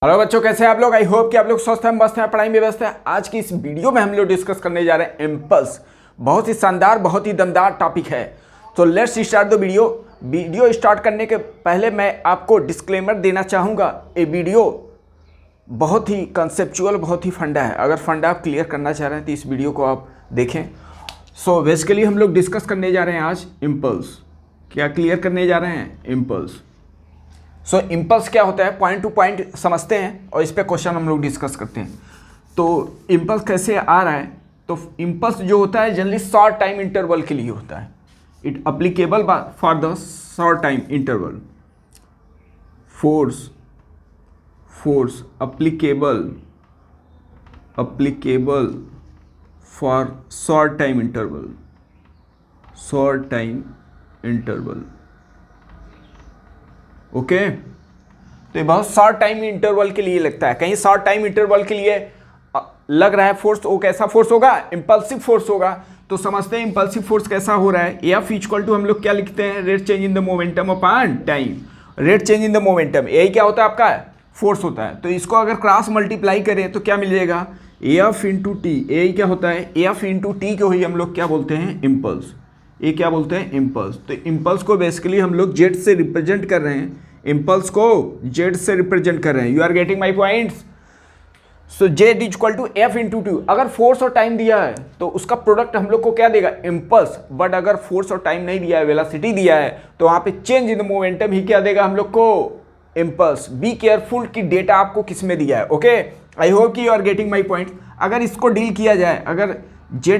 Hello बच्चों, कैसे हैं आप लोग। आई होप कि आप लोग स्वस्थ हैं, मस्त हैं, पढ़ाई में व्यस्त हैं। आज की इस वीडियो में हम लोग डिस्कस करने जा रहे हैं इम्पल्स। बहुत ही शानदार, बहुत ही दमदार टॉपिक है। तो let's start the video start करने के पहले मैं आपको डिस्क्लेमर देना चाहूँगा। ये वीडियो बहुत ही कंसेप्चुअल, बहुत ही फंडा है। अगर फंडा आप क्लियर करना चाह रहे हैं तो इस वीडियो को आप देखें। सो बेसिकली हम लोग डिस्कस करने जा रहे हैं आज इम्पल्स। क्या क्लियर करने जा रहे हैं? इम्पल्स। सो इम्पल्स क्या होता है, पॉइंट टू पॉइंट समझते हैं और इस पे क्वेश्चन हम लोग डिस्कस करते हैं। तो इम्पल्स कैसे आ रहा है? तो इम्पल्स जो होता है जनरली शॉर्ट टाइम इंटरवल के लिए होता है। It applicable for the short time interval. Force applicable for short time interval. Okay तो ये बहुत शॉर्ट टाइम इंटरवल के लिए लगता है। कहीं शॉर्ट टाइम इंटरवल के लिए लग रहा है फोर्स, वो कैसा फोर्स होगा? इंपल्सिव फोर्स होगा। तो समझते हैं इंपल्सिव फोर्स कैसा हो रहा है। एफ इक्वल टू हम लोग क्या लिखते हैं? Rate change in the momentum upon time. Rate change in the momentum यही क्या होता है? आपका फोर्स होता है। तो इसको अगर क्रॉस मल्टीप्लाई करें तो क्या मिल जाएगा? F into T. यही क्या होता है? एफ इंटू टी को ही हम लोग क्या बोलते हैं? इम्पल्स। ये क्या बोलते हैं? इम्पल्स। तो इम्पल्स को बेसिकली हम लोग जेड से रिप्रेजेंट कर रहे हैं। इम्पल्स को जेड से रिप्रेजेंट कर रहे हैं। You are getting my points. So Z is equal to F into two. अगर फोर्स और टाइम दिया है तो उसका प्रोडक्ट हम लोग को क्या देगा? इम्पल्स। बट अगर फोर्स और टाइम नहीं दिया है, वेलोसिटी दिया है, तो वहां पे चेंज इन द मोमेंटम ही क्या देगा हम लोग को? इम्पल्स। बी केयरफुल कि डेटा आपको किस में दिया है। ओके, आई होप कि you are getting my point. अगर इसको डील किया जाए, अगर जे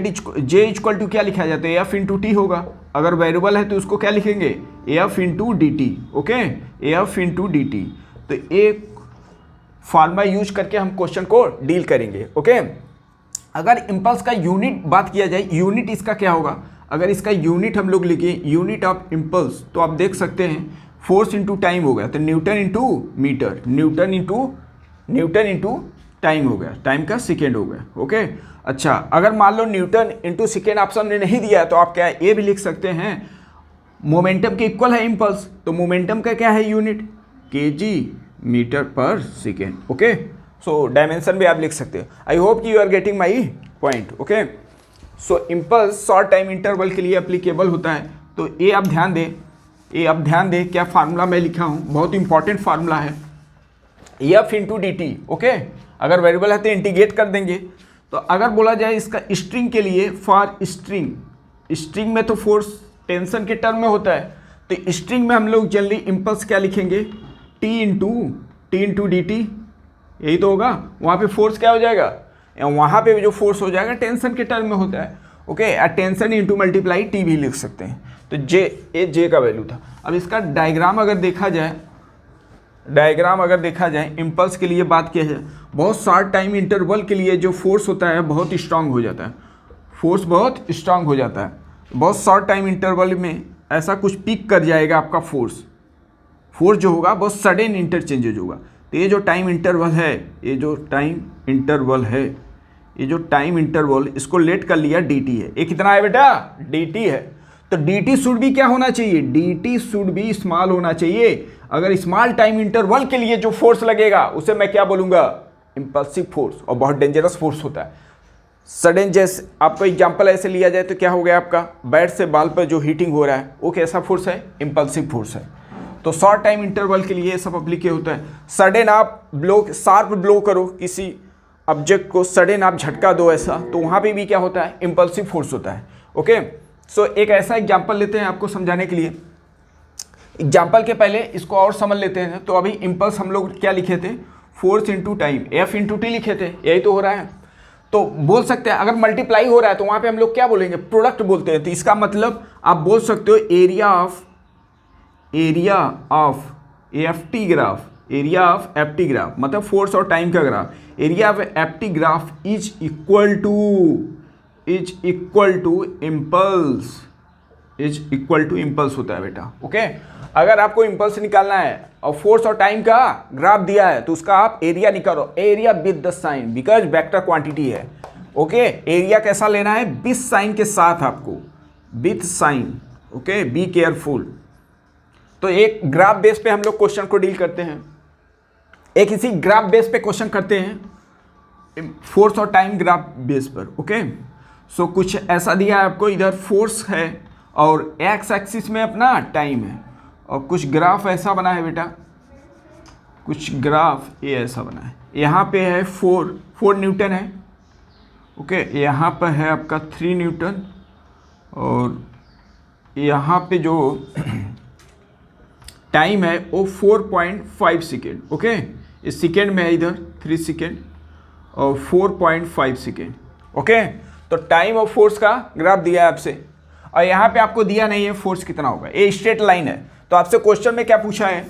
इक्वल टू क्या लिखा जाता है? एफ इंटू टी होगा। अगर वेरिएबल है तो उसको क्या लिखेंगे? F into D T. Okay, F into D T. तो एक फार्मूला यूज करके हम क्वेश्चन को डील करेंगे। ओके, अगर इम्पल्स का यूनिट बात किया जाए, यूनिट इसका क्या होगा? अगर इसका यूनिट हम लोग लिखें, यूनिट ऑफ इम्पल्स, तो आप देख सकते हैं फोर्स इंटू टाइम हो गया, तो newton into metre, newton into time हो गया, टाइम का सेकेंड हो गया। ओके, अच्छा, अगर मान लो न्यूटन इंटू सेकेंड ऑप्शन ने नहीं दिया है तो आप क्या ये भी लिख सकते हैं? मोमेंटम के इक्वल है इम्पल्स, तो मोमेंटम का क्या है unit? KG metre per second. Okay, so dimension भी आप लिख सकते हो। आई होप कि you are getting my point. Okay, so impulse short time interval के लिए एप्लीकेबल होता है। तो ये आप ध्यान दें, क्या फार्मूला मैं लिखा हूँ, बहुत इंपॉर्टेंट फार्मूला है। F into D T. Okay, अगर वेरिएबल है तो इंटीग्रेट कर देंगे। तो अगर बोला जाए इसका स्ट्रिंग के लिए, फॉर स्ट्रिंग में तो फोर्स टेंशन के टर्म में होता है। तो स्ट्रिंग में हम लोग जनरली इम्पल्स क्या लिखेंगे? T into D T. यही तो होगा। वहाँ पे फोर्स क्या हो जाएगा? वहाँ पे जो फोर्स हो जाएगा टेंशन के टर्म में होता है। Okay, tension into multiply T भी लिख सकते हैं। तो जे का वैल्यू था। अब इसका डायग्राम अगर देखा जाए, इम्पल्स के लिए बात किया जाए, बहुत शॉर्ट टाइम इंटरवल के लिए जो फोर्स होता है बहुत स्ट्रांग हो जाता है। बहुत शॉर्ट टाइम इंटरवल में ऐसा कुछ पिक कर जाएगा आपका फोर्स जो होगा बहुत सडन इंटरचेंजेज होगा। तो ये जो टाइम इंटरवल इसको लेट कर लिया dt है। ये कितना है बेटा? dt है। तो dt शुड भी क्या होना चाहिए? dt शुड भी स्मॉल होना चाहिए। अगर स्मॉल टाइम इंटरवल के लिए जो फोर्स लगेगा उसे मैं क्या बोलूंगा? Impulsive force. और बहुत डेंजरस फोर्स होता है सडन। जैसे आपको एग्जांपल ऐसे लिया जाए तो क्या हो गया आपका? बैट से बॉल पर जो हीटिंग हो रहा है वो कैसा फोर्स है? इंपल्सिव फोर्स है। तो शॉर्ट टाइम इंटरवल के लिए सब अप्लीकेट होता है। सडन आप शार्प ब्लो करो किसी ऑब्जेक्ट को, सडन आप झटका दो ऐसा, तो वहाँ पे भी क्या होता है? इंपल्सिव फोर्स होता है। ओके, सो एक ऐसा एग्जांपल लेते हैं आपको समझाने के लिए। एग्जांपल के पहले इसको और समझ लेते हैं। तो अभी इम्पल्स हम लोग क्या लिखे थे? Force into time, F into T लिखे थे। यही तो हो रहा है। तो बोल सकते हैं अगर मल्टीप्लाई हो रहा है तो वहाँ पे हम लोग क्या बोलेंगे? प्रोडक्ट बोलते हैं। तो इसका मतलब आप बोल सकते हो area of F T graph, मतलब फोर्स और टाइम का graph. Area of F T graph is equal to impulse होता है बेटा। ओके, अगर आपको इम्पल्स निकालना है और फोर्स और टाइम का ग्राफ दिया है तो उसका आप एरिया निकालो। Area with the sign, because vector quantity है। ओके, एरिया कैसा लेना है? विद साइन के साथ, आपको with sign. Okay, be careful. तो एक ग्राफ बेस पे हम लोग क्वेश्चन को डील करते हैं। एक इसी ग्राफ बेस पे क्वेश्चन करते हैं, फोर्स और टाइम ग्राफ बेस पर। ओके, सो कुछ ऐसा दिया है आपको, इधर फोर्स है और एक्स एक्सिस में अपना टाइम है, और कुछ ग्राफ ऐसा बना है बेटा, कुछ ग्राफ ये ऐसा बना है। यहाँ पे है 4 न्यूटन है। ओके, यहाँ पर है आपका 3 न्यूटन, और यहाँ पे जो टाइम है वो 4.5 सेकेंड। ओके, इस सेकेंड में है इधर 3 सेकेंड और 4.5 सेकेंड। ओके, तो टाइम और फोर्स का ग्राफ दिया है आपसे, और यहाँ पे आपको दिया नहीं है फोर्स कितना होगा, ये स्ट्रेट लाइन है। तो आपसे क्वेश्चन में क्या पूछा है,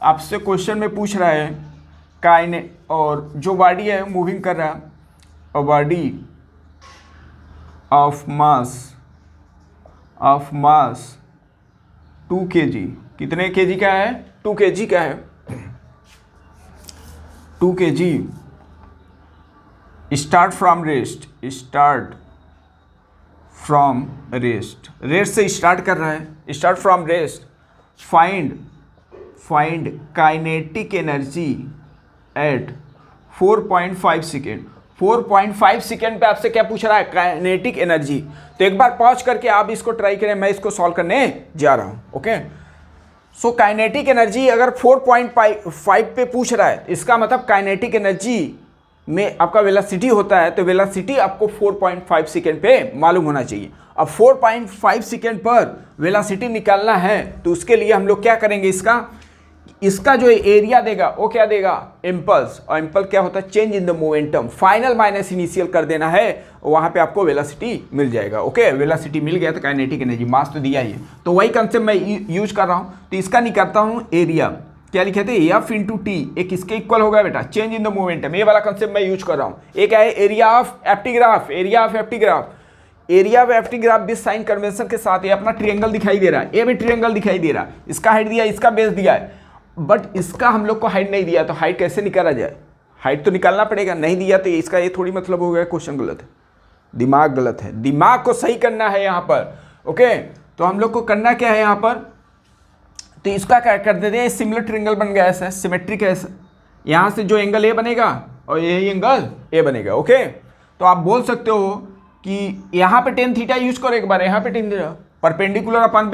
आपसे क्वेश्चन में पूछ रहा है काइने, और जो बॉडी है मूविंग कर रहा है, a body of mass 2 kg, कितने केजी का है, 2 kg का है, 2 kg, स्टार्ट फ्रॉम रेस्ट से स्टार्ट कर रहा है, start from rest, find kinetic energy at 4.5 second. 4.5 second पे आपसे क्या पूछ रहा है, काइनेटिक एनर्जी। तो एक बार पॉज करके आप इसको ट्राई करें, मैं इसको सॉल्व करने जा रहा हूं। ओके, सो काइनेटिक एनर्जी अगर 4.5 पे पूछ रहा है, इसका मतलब काइनेटिक एनर्जी में आपका वेलोसिटी होता है, तो वेलोसिटी आपको 4.5 सेकेंड पे मालूम होना चाहिए। अब 4.5 सेकेंड पर वेलोसिटी निकालना है, तो उसके लिए हम लोग क्या करेंगे, इसका जो एरिया देगा वो क्या देगा, इम्पल्स, और इम्पल्स क्या होता है, change in the momentum, final minus initial कर देना है, वहां पे आपको वेलोसिटी मिल जाएगा। ओके, वेलोसिटी मिल गया तो काइनेटिक एनर्जी, मास तो दिया ही है, तो वही कंसेप्ट मैं यूज कर रहा हूं। तो इसका निकालता हूं एरिया, क्या लिखे थे, एफ इंटू टी, एक इसके इक्वल होगा बेटा, चेंज इन द मोमेंटम, ये वाला कंसेप्ट मैं यूज कर रहा हूँ। एक है area of एफ्टी graph, area of एफ्टी graph भी साइन कन्वेंशन के साथ ये अपना ट्रायंगल दिखाई दे रहा है, ये भी ट्रायंगल दिखाई दे रहा है, इसका हाइट दिया, इसका बेस दिया है, बट इसका हम लोग को हाइट नहीं दिया, तो हाइट कैसे निकाला जाए, हाइट तो निकालना पड़ेगा, नहीं दिया तो इसका ये थोड़ी मतलब हो गया क्वेश्चन गलत है, दिमाग गलत है, दिमाग को सही करना है यहाँ पर। ओके, तो हम लोग को करना क्या है यहाँ पर, तो इसका क्या कर देते हैं, सिमिलर ट्रायंगल बन गया, ऐसा सिमेट्रिक है, यहाँ से जो एंगल ए बनेगा और यही एंगल ए बनेगा। ओके, तो आप बोल सकते हो कि यहाँ पे टेन थीटा यूज करो, एक बार यहाँ पे tan theta, perpendicular upon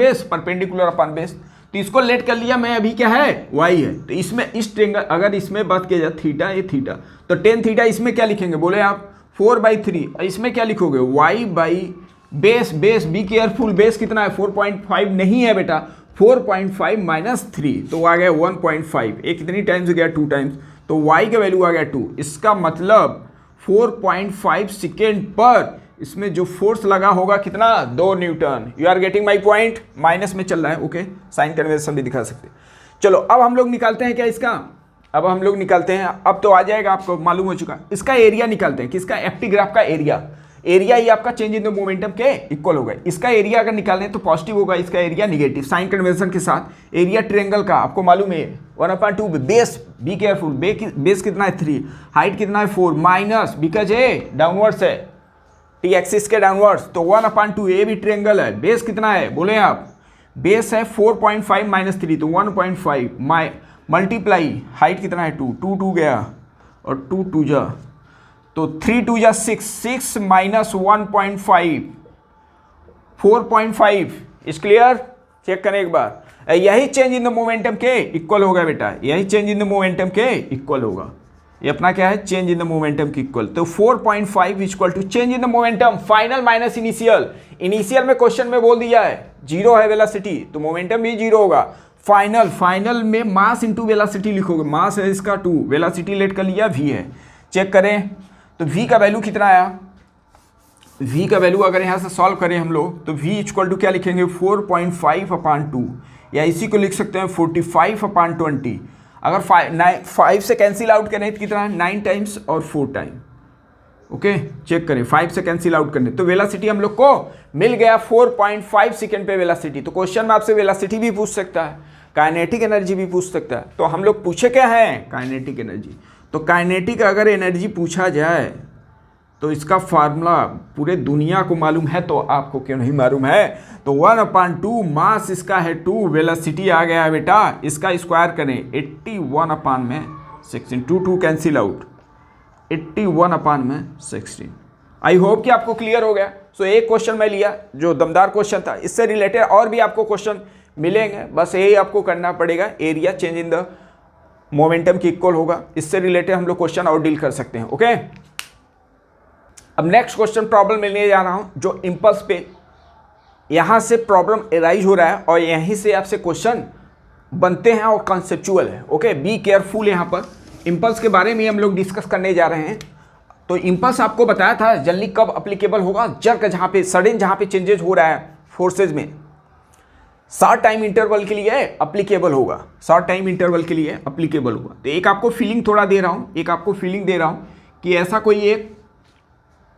base, तो इसको लेट कर लिया मैं, अभी क्या है, वाई है, तो इसमें इस ट्रायंगल अगर इसमें बात किया जाए थीटा, ये थीटा, तो टेन थीटा इसमें क्या लिखेंगे, बोले आप 4/3, और इसमें क्या लिखोगे, Y by base, be careful, base कितना है 4.5 नहीं है बेटा, 4.5 माइनस 3, तो आ गया 1.5, एक कितनी टाइम्स हो गया, 2 टाइम्स, तो y का वैल्यू आ गया 2। इसका मतलब 4.5 सेकेंड पर इसमें जो फोर्स लगा होगा कितना, 2 newton. You are getting my point, minus में चल रहा है। ओके, साइन कन्वेंशन भी दिखा सकते। चलो अब हम लोग निकालते हैं क्या इसका, अब हम लोग निकालते हैं, अब तो आ जाएगा, आपको मालूम हो चुका, इसका एरिया निकालते हैं, किसका, एफ्टी ग्राफ का एरिया ही आपका चेंज इन द मोमेंटम के इक्वल होगा। इसका एरिया अगर निकालें तो पॉजिटिव होगा, इसका एरिया निगेटिव, साइन कन्वेंशन के साथ। एरिया ट्रायंगल का आपको मालूम है 1/2, बेस, बी केयरफुल, बेस कितना है 3, हाइट कितना है 4, माइनस बिकॉज ए डाउनवर्ड्स है, टी एक्सिस के डाउनवर्ड्स, तो 1/2, ए भी ट्रायंगल है, बेस कितना है बोले आप, बेस है 4.5 माइनस 3, तो 1.5 मल्टीप्लाई, हाइट कितना है 2 गया और 2 जा, तो 3 2 जा 6 माइनस 1.5, 4.5, इस क्लियर, चेक करें एक बार, यही चेंज इन द मोमेंटम के इक्वल होगा बेटा, यही चेंज इन द मोमेंटम के इक्वल होगा, ये अपना क्या है, चेंज इन द मोमेंटम के इक्वल, तो 4.5 equal to change in the momentum, final minus initial में क्वेश्चन में बोल दिया है 0 है वेलोसिटी, तो मोमेंटम भी 0 होगा, फाइनल में मास इंटू वेलोसिटी लिखोगे, मास है इसका 2, वेलोसिटी लेट कर लिया v है, चेक करें तो v का वैल्यू कितना आया, v का वैल्यू अगर यहाँ से सॉल्व करें हम लोग, तो v इक्वल टू क्या लिखेंगे, 4.5/2, या इसी को लिख सकते हैं 45/20, अगर 5 से कैंसिल आउट करें तो कितना है, 9 टाइम्स और 4 टाइम। ओके, चेक करें, 5 से कैंसिल आउट करने, तो वेलोसिटी हम लोग को मिल गया 4.5 सेकेंड पे वेलोसिटी। तो क्वेश्चन में आपसे वेलोसिटी भी पूछ सकता है, काइनेटिक एनर्जी भी पूछ सकता है, तो हम लोग पूछे क्या है, काइनेटिक एनर्जी। तो काइनेटिक अगर एनर्जी पूछा जाए तो इसका फार्मूला पूरे दुनिया को मालूम है, तो आपको क्यों नहीं मालूम है, तो 1/2, मास इसका है 2, वेलोसिटी आ गया है बेटा, इसका स्क्वायर करें 81 16, 2 कैंसिल आउट, 81/16। आई होप कि आपको क्लियर हो गया। सो एक क्वेश्चन मैं लिया जो दमदार क्वेश्चन था, इससे रिलेटेड और भी आपको क्वेश्चन मिलेंगे, बस यही आपको करना पड़ेगा। Area change in the momentum की इक्वल होगा, इससे रिलेटेड हम लोग क्वेश्चन और डील कर सकते हैं। ओके, अब नेक्स्ट क्वेश्चन प्रॉब्लम मिलने जा रहा हूं जो इंपल्स पे यहां से प्रॉब्लम एराइज हो रहा है और यहीं से आपसे क्वेश्चन बनते हैं और कॉन्सेप्चुअल है। Okay, be careful. यहां पर इंपल्स के बारे में हम लोग डिस्कस करने जा रहे हैं। तो इंपल्स आपको बताया था जल्दी कब अप्लीकेबल होगा, जर्क जहां पे सडन जहां पे चेंजेस हो रहा है फोर्सेज में, शॉर्ट टाइम इंटरवल के लिए अप्लीकेबल होगा, शॉर्ट टाइम इंटरवल के लिए अप्लीकेबल होगा। तो एक आपको फीलिंग थोड़ा दे रहा हूं, एक आपको फीलिंग दे रहा हूं कि ऐसा कोई एक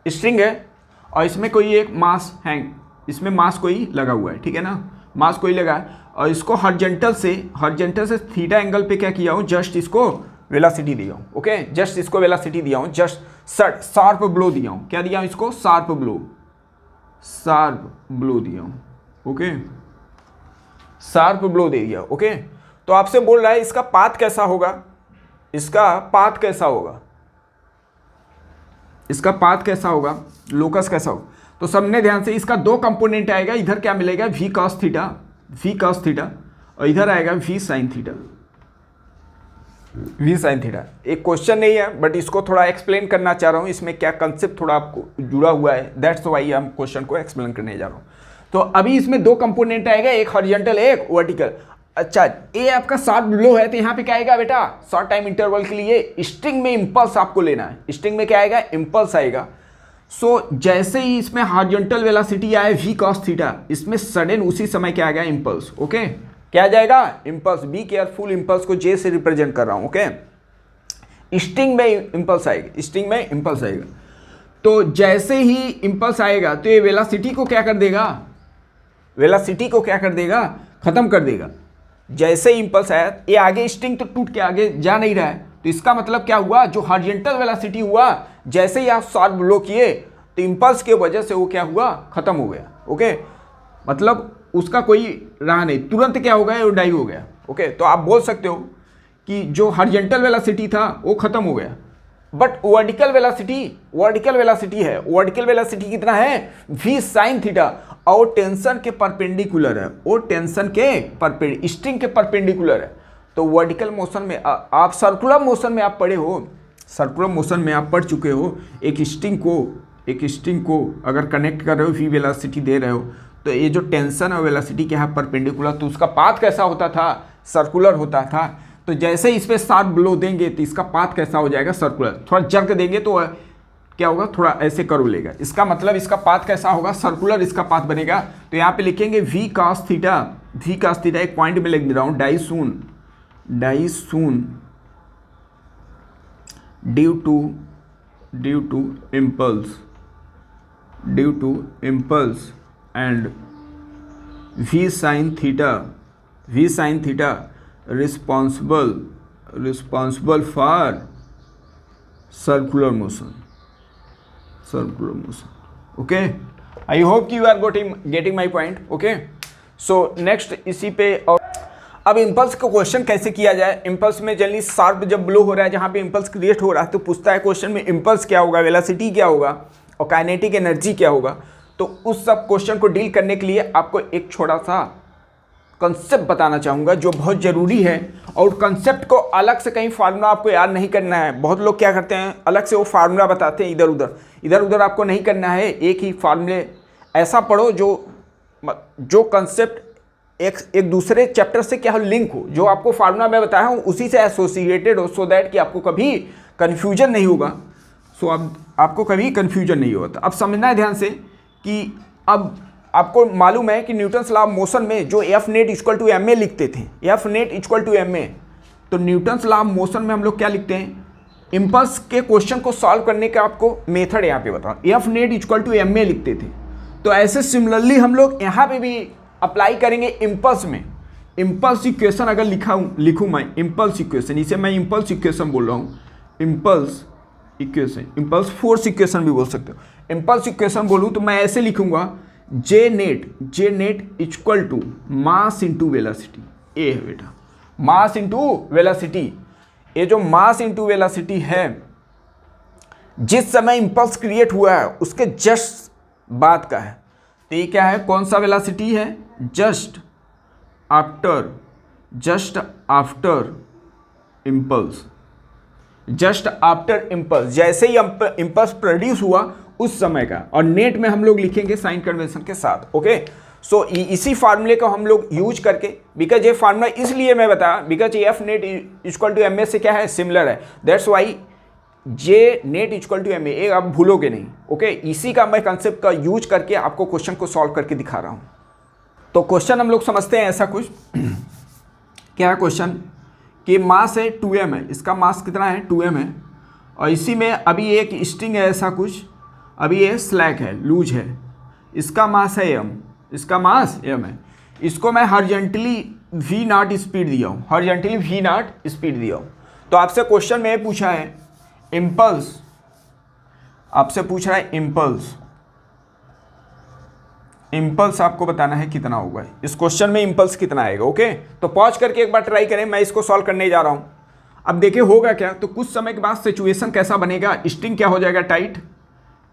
स्ट्रिंग है और इसमें कोई एक मास हैंग, इसमें मास कोई लगा हुआ है, ठीक है ना, मास कोई लगा है और इसको हॉरिजॉन्टल से थीटा एंगल पे क्या किया हूँ, जस्ट इसको वेलोसिटी दिया हूँ। ओके, जस्ट इसको वेलोसिटी दिया हूँ, जस्ट शार्प ब्लो दिया हूँ। क्या दिया हूँ इसको, शार्प ब्लो दिया हूँ। ओके, शार्प ब्लो दे दिया। ओके, तो आपसे बोल रहा है इसका पाथ कैसा होगा, इसका पाथ कैसा होगा, इसका पाथ कैसा होगा, लोकस कैसा होगा। तो सबने ध्यान से, इसका दो कंपोनेंट आएगा, इधर क्या मिलेगा v cos थीटा और इधर आएगा v sin थीटा। एक क्वेश्चन नहीं है बट इसको थोड़ा एक्सप्लेन करना चाह रहा हूँ, इसमें क्या कंसेप्ट थोड़ा आपको जुड़ा हुआ है, दैट्स व्हाई हम क्वेश्चन को एक्सप्लेन करने जा रहा हूँ। तो अभी इसमें दो कंपोनेंट आएगा, एक हॉरिजॉन्टल एक वर्टिकल। अच्छा, ये आपका शार्प ब्लो है तो यहाँ पे क्या आएगा बेटा, शॉर्ट टाइम इंटरवल के लिए स्ट्रिंग में इंपल्स आपको लेना है। स्ट्रिंग में क्या आएगा, इंपल्स आएगा। सो जैसे ही इसमें हॉरिजॉन्टल वेलोसिटी आए v cos थीटा, इसमें सडन उसी समय क्या आ गया, इंपल्स। ओके, क्या आ जाएगा, इंपल्स। बी केयरफुल, इंपल्स को जे से रिप्रेजेंट कर रहा हूं। ओके, स्ट्रिंग में इंपल्स आएगा, स्ट्रिंग में इंपल्स आएगा। तो जैसे ही इंपल्स आएगा तो ये वेलोसिटी को क्या कर देगा, वेलोसिटी को क्या कर देगा, खत्म कर देगा। जैसे ही इंपल्स आया, ये आगे स्ट्रिंग तो टूट के आगे जा नहीं रहा है, तो इसका मतलब क्या हुआ, जो हॉरिजॉन्टल वेलोसिटी हुआ, जैसे ही आप शार्प ब्लो किए तो इंपल्स के वजह से वो क्या हुआ, खत्म हो गया। ओके, मतलब उसका कोई रहा नहीं, तुरंत क्या हो गया, वो डाई हो गया। ओके, तो आप बोल सकते हो कि जो हॉरिजॉन्टल वेलोसिटी था वो खत्म हो गया, बट वर्टिकल वेलोसिटी है, वर्टिकल वेलोसिटी कितना है, v sin थीटा, और टेंशन के परपेंडिकुलर है, वो टेंशन के स्ट्रिंग के परपेंडिकुलर है। तो वर्टिकल मोशन में आप सर्कुलर मोशन में आप पढ़े हो, सर्कुलर मोशन में आप पढ़ चुके हो, एक स्ट्रिंग को अगर कनेक्ट कर रहे हो, v वेलोसिटी दे रहे हो, तो ये जो टेंशन और वेलोसिटी के यहाँ परपेंडिकुलर, तो उसका पाथ कैसा होता था, सर्कुलर होता था। तो जैसे इस पे शार्प ब्लो देंगे तो इसका पाथ कैसा हो जाएगा, सर्कुलर। थोड़ा जर्क देंगे तो क्या होगा, थोड़ा ऐसे कर्व लेगा, इसका मतलब इसका पाथ कैसा होगा, सर्कुलर इसका पाथ बनेगा। तो यहाँ पे लिखेंगे v cos थीटा, एक पॉइंट में लिख दे रहा हूँ, die soon due to impulse and v sin theta responsible for circular motion. Okay, I hope you are getting my point. Okay, so next इसी पे, और अब इंपल्स का क्वेश्चन कैसे किया जाए। इंपल्स में जनरली शार्प जब ब्लो हो रहा है, जहाँ पे इंपल्स क्रिएट हो रहा है, तो पूछता है क्वेश्चन में इंपल्स क्या होगा, वेलोसिटी क्या होगा और काइनेटिक एनर्जी क्या होगा। तो उस सब क्वेश्चन को डील करने के लिए आपको एक छोटा सा कंसेप्ट बताना चाहूँगा जो बहुत ज़रूरी है, और कंसेप्ट को अलग से कहीं फार्मूला आपको याद नहीं करना है। बहुत लोग क्या करते हैं, अलग से वो फार्मूला बताते हैं, इधर उधर आपको नहीं करना है। एक ही फार्मूले ऐसा पढ़ो जो कंसेप्ट एक दूसरे चैप्टर से क्या लिंक हो, जो आपको फार्मूला मैं बताया हूँ उसी से एसोसिएटेड हो, सो दैट कि आपको कभी कन्फ्यूजन नहीं होगा। आपको कभी कन्फ्यूजन नहीं होगा। तो अब समझना है ध्यान से कि अब आपको मालूम है कि न्यूटन्स लॉ ऑफ मोशन में जो F net equal to M A लिखते थे, F net equal to M A, तो न्यूटन्स लॉ ऑफ मोशन में हम लोग क्या लिखते हैं, इंपल्स के क्वेश्चन को सॉल्व करने का आपको मेथड यहाँ पे बताऊँ, F net equal to M A लिखते थे। तो ऐसे सिमिलरली हम लोग यहाँ पे भी अप्लाई करेंगे इंपल्स में। इंपल्स इक्वेशन अगर लिखूँ मैं इंपल्स इक्वेशन, इसे मैं इंपल्स इक्वेशन बोल रहा हूँ, impulse equation, impulse force equation भी बोल सकते हो। इंपल्स इक्वेशन बोलूँ तो मैं ऐसे लिखूंगा, J net equal to mass into velocity. ए है बेटा, मास इंटू वेलोसिटी। ये जो मास इंटू वेलोसिटी है, जिस समय इंपल्स क्रिएट हुआ है उसके जस्ट बाद का है। तो ये क्या है, कौन सा वेलोसिटी है, just after impulse, just after impulse, जैसे ही इंपल्स प्रोड्यूस हुआ उस समय का। और नेट में हम लोग लिखेंगे साइन कन्वेंशन के साथ। ओके, सो इसी फार्मूले को हम लोग यूज करके, बिकॉज ये फार्मूला इसलिए मैं बताया because F net equal to M A से क्या है, सिमिलर है, that's why J net equal to M A, आप भूलोगे नहीं। ओके, इसी का मैं कंसेप्ट का यूज करके आपको क्वेश्चन को सॉल्व करके दिखा रहा हूँ। तो क्वेश्चन हम लोग समझते हैं ऐसा कुछ क्या है क्वेश्चन, कि मास है 2m है, इसका मास कितना है 2m है, और इसी में अभी एक स्ट्रिंग है ऐसा कुछ, अभी ये स्लैक है, लूज है, इसका मास है m, इसका मास m है, इसको मैं हॉरिजॉन्टली v0 स्पीड दिया हूँ, हॉरिजॉन्टली v0 स्पीड दिया हूँ। तो आपसे क्वेश्चन में पूछा है इम्पल्स, आपसे पूछ रहा है इम्पल्स, इम्पल्स आपको बताना है कितना होगा, इस क्वेश्चन में इम्पल्स कितना आएगा। ओके, तो पॉज करके एक बार ट्राई करें, मैं इसको सॉल्व करने जा रहा हूँ। अब देखिए होगा क्या, तो कुछ समय के बाद सिचुएशन कैसा बनेगा, स्ट्रिंग क्या हो जाएगा, टाइट,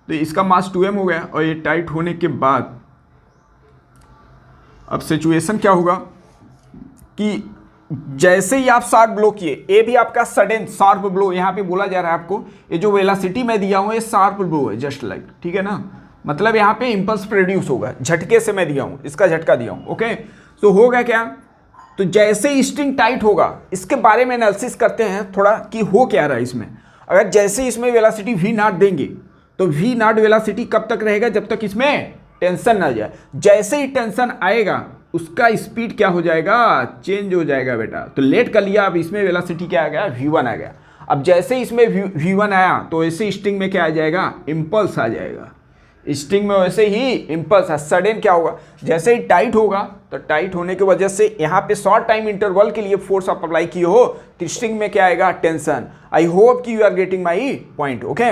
तो इसका मास 2m हो गया, और ये टाइट होने के बाद अब सिचुएशन क्या होगा कि जैसे ही आप शार्प ब्लो किए, ये भी आपका सडन शार्प ब्लो यहाँ पे बोला जा रहा है आपको, ये जो वेलोसिटी मैं दिया हूँ ये शार्प ब्लो है, जस्ट लाइक, ठीक है ना, मतलब यहाँ पे इंपल्स प्रोड्यूस होगा, झटके से मैं दिया हूँ, इसका झटका दिया हूँ। ओके, तो होगा क्या, तो जैसे ही स्ट्रिंग टाइट होगा, इसके बारे में एनालिसिस करते हैं थोड़ा कि हो क्या रहा है इसमें। अगर जैसे ही इसमें वेलोसिटी v0 देंगे तो v0 वेलोसिटी कब तक रहेगा, जब तक इसमें टेंशन ना जाए। जैसे ही टेंशन आएगा उसका स्पीड क्या हो जाएगा, चेंज हो जाएगा बेटा। तो लेट कर लिया, अब इसमें वेलोसिटी क्या आ गया, v1 आ गया। अब जैसे इसमें v1 आया तो ऐसे स्ट्रिंग में क्या आ जाएगा, इम्पल्स आ जाएगा, स्ट्रिंग में वैसे ही इम्पल्स है। सडन क्या होगा, जैसे ही टाइट होगा तो टाइट होने की वजह से यहाँ पे शॉर्ट टाइम इंटरवल के लिए फोर्स आप अप्लाई किए हो, तो स्ट्रिंग में क्या आएगा, टेंशन। आई होप कि you are getting my point. Okay,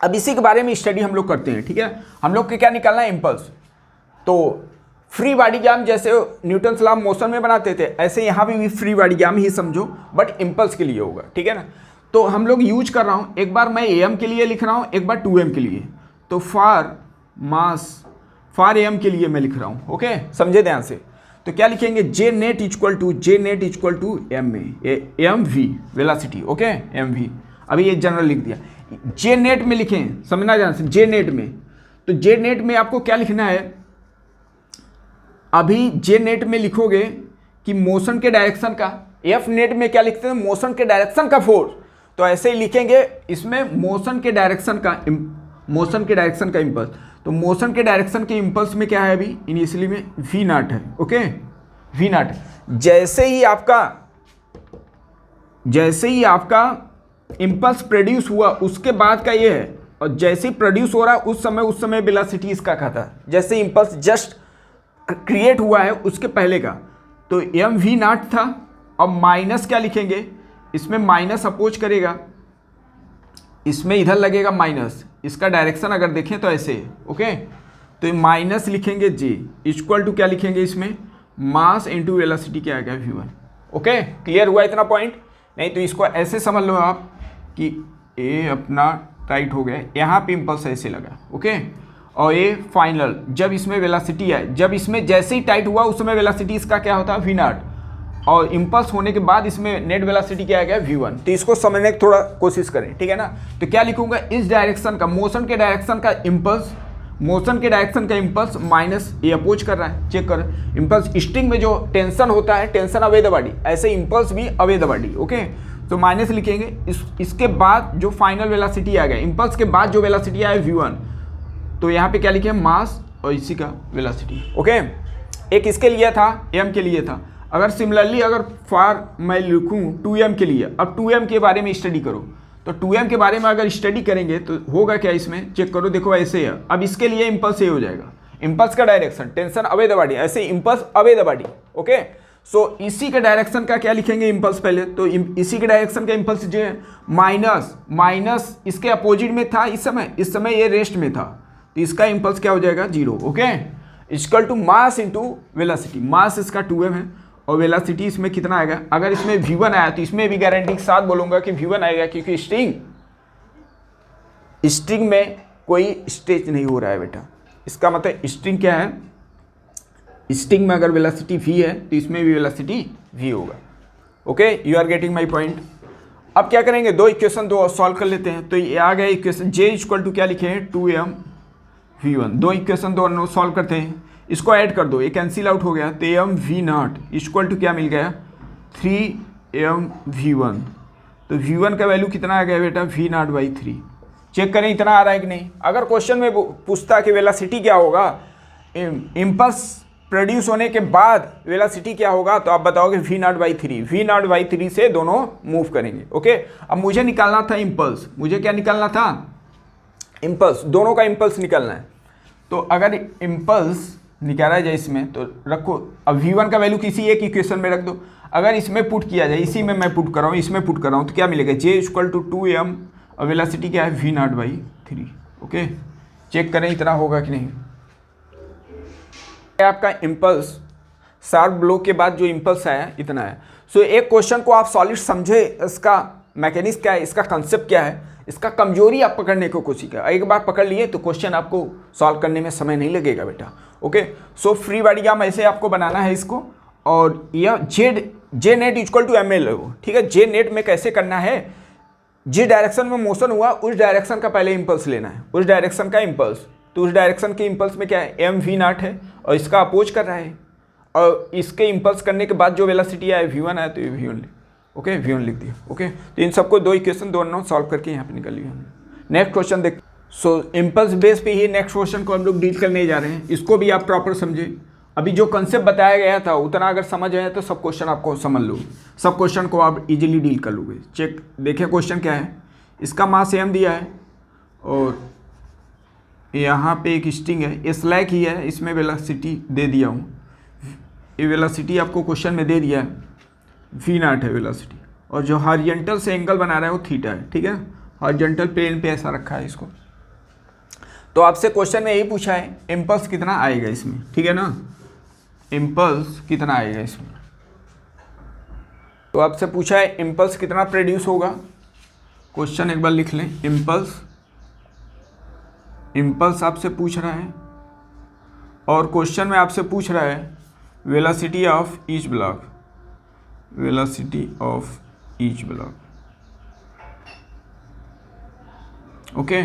अब इसी के बारे में स्टडी हम लोग करते हैं, ठीक है। हम लोग को क्या निकालना है, इम्पल्स। तो फ्री बॉडी डायग्राम जैसे न्यूटन लॉ मोशन में बनाते थे, ऐसे यहाँ भी फ्री बॉडी डायग्राम ही समझो, बट इम्पल्स के लिए होगा, ठीक है ना। तो हम लोग यूज कर रहा हूँ, एक बार मैं am के लिए लिख रहा हूँ, एक बार 2m के लिए। तो फार मास फार am के लिए मैं लिख रहा हूँ। ओके, समझे ध्यान से। तो क्या लिखेंगे, J net equal to M V velocity. Okay, M V, अभी ये जनरल लिख दिया। जे नेट में लिखें, समझना ध्यान से, जे नेट में, तो जे नेट में आपको क्या लिखना है, अभी जे नेट में लिखोगे कि मोशन के डायरेक्शन का, एफ नेट में क्या लिखते हैं, मोशन के डायरेक्शन का फोर्स। तो ऐसे ही लिखेंगे इसमें मोशन के डायरेक्शन का इम्पल्स। तो मोशन के डायरेक्शन के इम्पल्स में क्या है, अभी इनिशियली में v0 है। ओके, v0 जैसे ही आपका इम्पल्स प्रोड्यूस हुआ उसके बाद का ये है, और जैसे ही प्रोड्यूस हो रहा है उस समय वेलोसिटी इसका खाता है, जैसे इम्पल्स जस्ट क्रिएट हुआ है उसके पहले का। तो एम v0 था, और माइनस क्या लिखेंगे, इसमें माइनस अपोज करेगा, इसमें इधर लगेगा माइनस, इसका डायरेक्शन अगर देखें तो ऐसे है। ओके, तो ये माइनस लिखेंगे जे इक्वल टू क्या लिखेंगे, इसमें मास इंटू वेलोसिटी क्या आएगा, v1। ओके, क्लियर हुआ इतना पॉइंट। नहीं तो इसको ऐसे समझ लो आप कि ए अपना टाइट हो गया, यहाँ पे इम्पल्स ऐसे लगा। ओके, और ये फाइनल जब इसमें वेलोसिटी आए, जब इसमें जैसे ही टाइट हुआ उस समय वेलोसिटी इसका क्या होता है, v0, और इम्पल्स होने के बाद इसमें नेट वेलोसिटी क्या आ गया, v1। तो इसको समझने की थोड़ा कोशिश करें, ठीक है ना। तो क्या लिखूंगा, इस डायरेक्शन का, मोशन के डायरेक्शन का इम्पल्स, माइनस ये अपोज कर रहा है, चेक कर, इम्पल्स स्ट्रिंग में जो टेंशन होता है, टेंशन अवे द बॉडी, ऐसे इम्पल्स भी अवे द बॉडी। ओके, तो माइनस लिखेंगे, इसके बाद जो फाइनल वेलोसिटी आ गया, इम्पल्स के बाद जो वेलोसिटी आया v1, तो यहाँ पे क्या लिखे, मास और इसी का वेलोसिटी। ओके, एक इसके लिए था, m के लिए था। अगर सिमिलरली अगर फार मैं लिखूँ 2m के लिए, अब 2m के बारे में स्टडी करो, तो 2m के बारे में अगर स्टडी करेंगे तो होगा क्या, इसमें चेक करो, देखो ऐसे है। अब इसके लिए इम्पल्स ये हो जाएगा, इम्पल्स का direction, tension away the body, ऐसे impulse away the body. Okay, so इसी के डायरेक्शन का क्या लिखेंगे, इम्पल्स पहले, तो इसी के डायरेक्शन का इम्पल्स जो है माइनस इसके अपोजिट में था, इस समय ये रेस्ट में था, तो इसका इम्पल्स क्या हो जाएगा, 0। Okay, equal to mass into velocity, mass इसका 2m है और वेलोसिटी इसमें कितना आएगा। अगर इसमें v1 आया तो इसमें भी गारंटी के साथ बोलूँगा कि v1 आएगा, क्योंकि स्ट्रिंग में कोई स्ट्रेच नहीं हो रहा है बेटा। इसका मतलब स्ट्रिंग क्या है, स्ट्रिंग में अगर वेलोसिटी v है तो इसमें भी वेलोसिटी v होगा। Okay, you are getting my point. अब क्या करेंगे, दो इक्वेशन दो और सॉल्व कर लेते हैं। तो ये आ गया इक्वेशन j इक्वल टू क्या लिखे हैं 2mv1। दो इक्वेशन दो और सॉल्व करते हैं, इसको ऐड कर दो, ये कैंसिल आउट हो गया। तो mv0 इक्वल टू क्या मिल गया 3mv1। तो v1 का वैल्यू कितना आ गया बेटा v0/3। चेक करें इतना आ रहा है कि नहीं। अगर क्वेश्चन में पूछता कि वेलोसिटी क्या होगा, इम्पल्स प्रोड्यूस होने के बाद वेलोसिटी क्या होगा, तो आप बताओगे v0/3। v0/3 से दोनों मूव करेंगे। ओके, अब मुझे निकालना था इम्पल्स, मुझे क्या निकालना था इम्पल्स, दोनों का इम्पल्स निकालना है। तो अगर इम्पल्स निकाला जाए इसमें तो रखो, अब v1 का वैल्यू किसी एक इक्वेशन में रख दो। अगर इसमें पुट किया जाए, इसी में मैं पुट कर रहा हूँ, इसमें पुट कर रहा हूँ, तो क्या मिलेगा j इक्वल टू 2m और वेलोसिटी क्या है v0/3। ओके, चेक करें इतना होगा कि नहीं। आपका इम्पल्स शार्प ब्लो के बाद जो इम्पल्स आया इतना है। सो एक क्वेश्चन को आप सॉलिड समझे, इसका मैकेनिज्म क्या है, इसका कंसेप्ट क्या है, इसका कमजोरी आप पकड़ने की कोशिश करें। एक बार पकड़ लिए तो क्वेश्चन आपको सॉल्व करने में समय नहीं लगेगा बेटा। ओके, सो फ्री बॉडीग्राम ऐसे आपको बनाना है इसको, और यह J net equal to M L हो। ठीक है, जे नेट में कैसे करना है, जिस डायरेक्शन में मोशन हुआ उस डायरेक्शन का पहले इम्पल्स लेना है, उस डायरेक्शन का इम्पल्स। तो उस डायरेक्शन के इम्पल्स में क्या है mv0 है और इसका अपोज कर रहा है, और इसके इम्पल्स करने के बाद जो वेलोसिटी आया v1 आया तो ये v1 ओके v1 लिख दिया। ओके, तो इन सबको दो इक्वेशन दोनों सॉल्व करके यहाँ पे निकाल लिया हमने। नेक्स्ट क्वेश्चन देख। सो इम्पल्स बेस पे ही नेक्स्ट क्वेश्चन को हम लोग डील करने जा रहे हैं, इसको भी आप प्रॉपर समझे। अभी जो कंसेप्ट बताया गया था उतना अगर समझ आए तो सब क्वेश्चन आपको समझ लो, सब क्वेश्चन को आप इजीली डील कर लोगे। चेक देखिए क्वेश्चन क्या है, इसका मास m दिया है और यहाँ पे एक स्ट्रिंग है, ये स्लैग ही है, इसमें वेलोसिटी दे दिया हूँ। ये वेलोसिटी आपको क्वेश्चन में दे दिया है v0 है वेलोसिटी, और जो हॉरिजॉन्टल से एंगल बना रहा है वो थीटा है। ठीक है, हॉरिजॉन्टल प्लेन पे ऐसा रखा है इसको। तो आपसे क्वेश्चन में यही पूछा है इम्पल्स कितना आएगा इसमें, ठीक है ना, इम्पल्स कितना आएगा इसमें। तो आपसे पूछा है इम्पल्स कितना प्रोड्यूस होगा। क्वेश्चन एक बार लिख लें, इम्पल्स आपसे पूछ रहा है, और क्वेश्चन में आपसे पूछ रहा है velocity of each block, velocity of each block. Okay,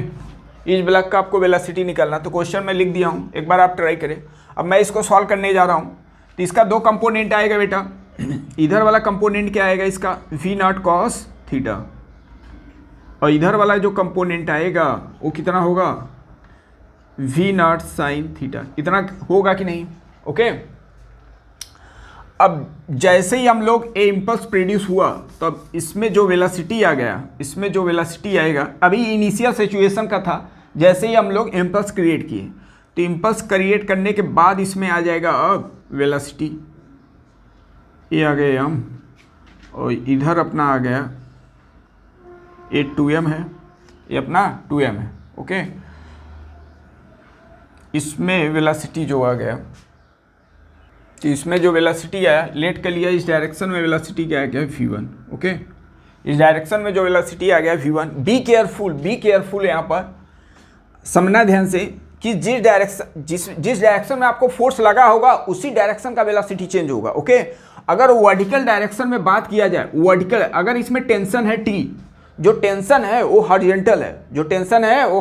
each block का आपको वेलोसिटी निकालना, तो क्वेश्चन में लिख दिया हूँ, एक बार आप ट्राई करें। अब मैं इसको सॉल्व करने जा रहा हूँ। तो इसका दो कंपोनेंट आएगा बेटा, इधर वाला कंपोनेंट क्या आएगा इसका v0 cos थीटा, और इधर वाला जो कंपोनेंट आएगा वो कितना होगा v0 sin थीटा। इतना होगा कि नहीं। ओके, अब जैसे ही हम लोग ए इम्पल्स प्रोड्यूस हुआ तब इसमें जो वेलोसिटी आ गया, इसमें जो वेलोसिटी आएगा, अभी इनिशियल सिचुएशन का था, जैसे ही हम लोग इम्पल्स क्रिएट किए, तो इम्पल्स क्रिएट करने के बाद इसमें आ जाएगा अब वेलोसिटी, ये आ गए हम, और इधर अपना आ गया ये 2m है, ये अपना 2m है। ओके, इसमें वेलोसिटी जो आ गया, तो इसमें जो वेलोसिटी आया लेट कर लिया, इस डायरेक्शन में वेलोसिटी क्या आ गया v1। ओके, इस डायरेक्शन में जो वेलोसिटी आ गया v1। बी केयरफुल यहाँ पर समझना ध्यान से कि जिस डायरेक्शन में आपको फोर्स लगा होगा उसी डायरेक्शन का वेलोसिटी चेंज होगा। ओके, अगर वर्टिकल डायरेक्शन में बात किया जाए, वर्टिकल अगर इसमें टेंशन है T, जो टेंशन है वो हॉरिजॉन्टल है, जो टेंशन है वो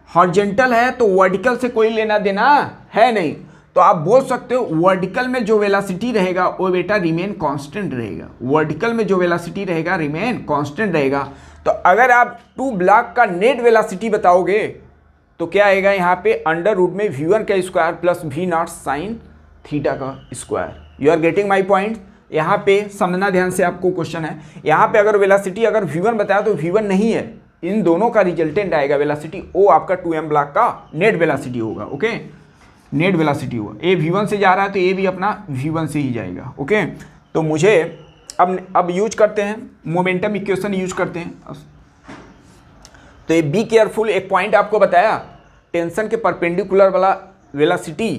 हॉरिजॉन्टल है, तो वर्टिकल से कोई लेना देना है नहीं। तो आप बोल सकते हो वर्टिकल में जो वेलोसिटी रहेगा वो बेटा रिमेन कांस्टेंट रहेगा, वर्टिकल में जो वेलोसिटी रहेगा रिमेन कांस्टेंट रहेगा। तो अगर आप टू ब्लॉक का नेट वेलोसिटी बताओगे तो क्या आएगा यहाँ पे अंडर रूट में v1 का square plus v0 sine theta का square. You are getting my point. यहाँ पे समझना ध्यान से, आपको क्वेश्चन है यहाँ पे अगर वेलोसिटी अगर v1 बताया तो v1 नहीं है, इन दोनों का रिजल्टेंट आएगा वेलोसिटी, वो आपका 2m ब्लॉक का नेट वेलोसिटी होगा। ओके, नेट वेलोसिटी होगा, ए v1 से जा रहा है तो ये भी अपना v1 से ही जाएगा। ओके, तो मुझे अब यूज करते हैं मोमेंटम इक्वेशन यूज करते हैं। तो ये बी केयरफुल, एक पॉइंट आपको बताया टेंशन के परपेंडिकुलर वाला वेलोसिटी